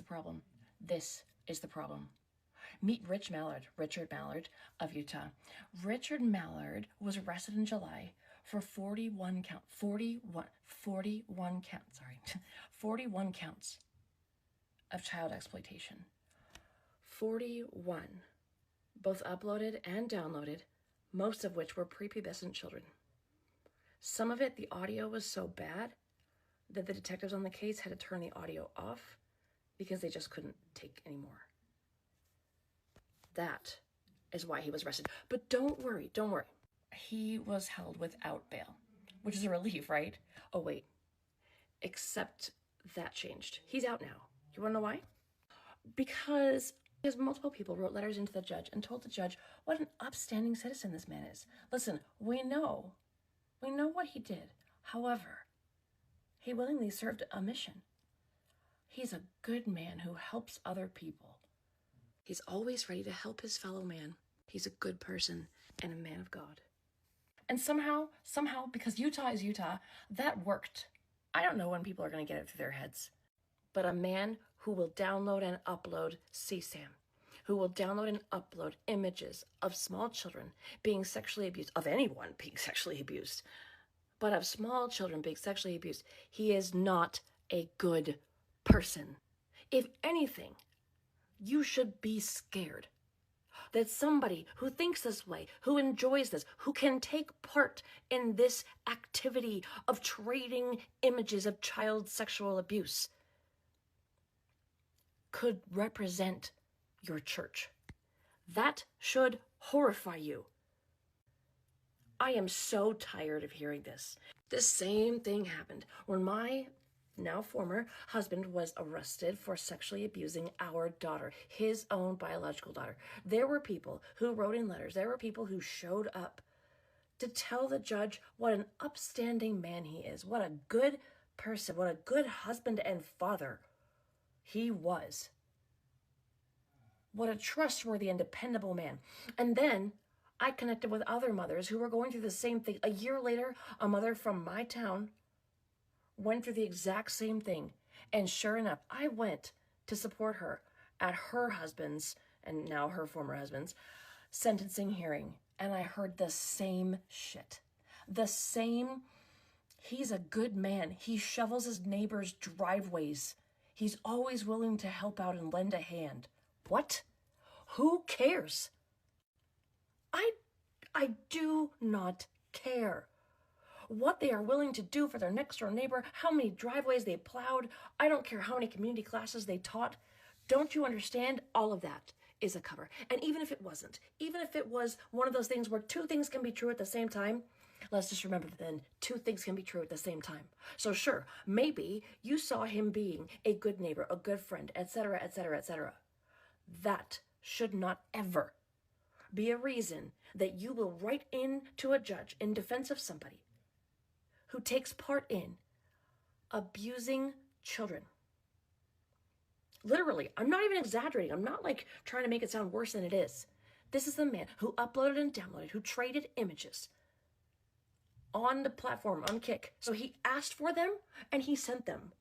problem. This is the problem. Meet Richard Mallard of Utah. Richard Mallard was arrested in July for 41 counts of child exploitation. 41, both uploaded and downloaded, most of which were prepubescent children. Some of it, the audio was so bad that the detectives on the case had to turn the audio off because they just couldn't take anymore. That is why he was arrested. But don't worry. He was held without bail, which is a relief, right? Oh, wait. Except that changed. He's out now. You want to know why? Because multiple people wrote letters into the judge and told the judge what an upstanding citizen this man is. Listen, we know what he did. However, he willingly served a mission. He's a good man who helps other people. He's always ready to help his fellow man. He's a good person and a man of God. And somehow, because Utah is Utah, that worked. I don't know when people are going to get it through their heads. But a man who will download and upload CSAM, who will download and upload images of small children being sexually abused, of anyone being sexually abused, but of small children being sexually abused, he is not a good person. If anything, you should be scared that somebody who thinks this way, who enjoys this, who can take part in this activity of trading images of child sexual abuse could represent your church. That should horrify you. I am so tired of hearing this. The same thing happened when my now former husband was arrested for sexually abusing our daughter, his own biological daughter. There were people who wrote in letters. There were people who showed up to tell the judge what an upstanding man he is, what a good person, what a good husband and father he was. What a trustworthy and dependable man. And then I connected with other mothers who were going through the same thing. A year later, a mother from my town went through the exact same thing. And sure enough, I went to support her at her husband's, and now her former husband's, sentencing hearing. And I heard the same shit. The same, he's a good man. He shovels his neighbors' driveways. He's always willing to help out and lend a hand. What? Who cares? I do not care what they are willing to do for their next door neighbor, how many driveways they plowed. I don't care how many community classes they taught. Don't you understand? All of that is a cover. And even if it wasn't, even if it was one of those things where two things can be true at the same time, let's just remember then, two things can be true at the same time. So sure, maybe you saw him being a good neighbor, a good friend, etc., etc., etc. That should not ever be a reason that you will write in to a judge in defense of somebody who takes part in abusing children. Literally, I'm not even exaggerating. I'm not like trying to make it sound worse than it is. This is the man who uploaded and downloaded, who traded images on the platform, on Kik. So he asked for them and he sent them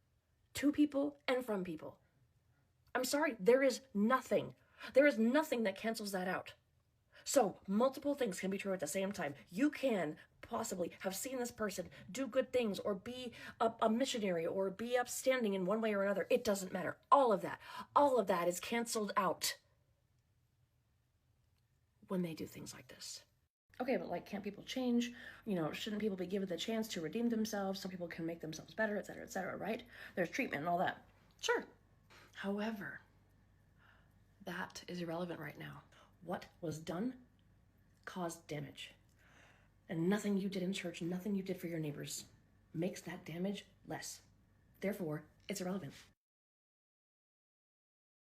to people and from people. I'm sorry, there is nothing that cancels that out. So multiple things can be true at the same time. You can possibly have seen this person do good things or be a missionary or be upstanding in one way or another. It doesn't matter. All of that is canceled out when they do things like this. Okay, but like, can't people change? You know, shouldn't people be given the chance to redeem themselves? Some people can make themselves better, etc., right? There's treatment and all that. Sure. However, that is irrelevant right now. What was done caused damage. And nothing you did in church, nothing you did for your neighbors makes that damage less. Therefore, it's irrelevant.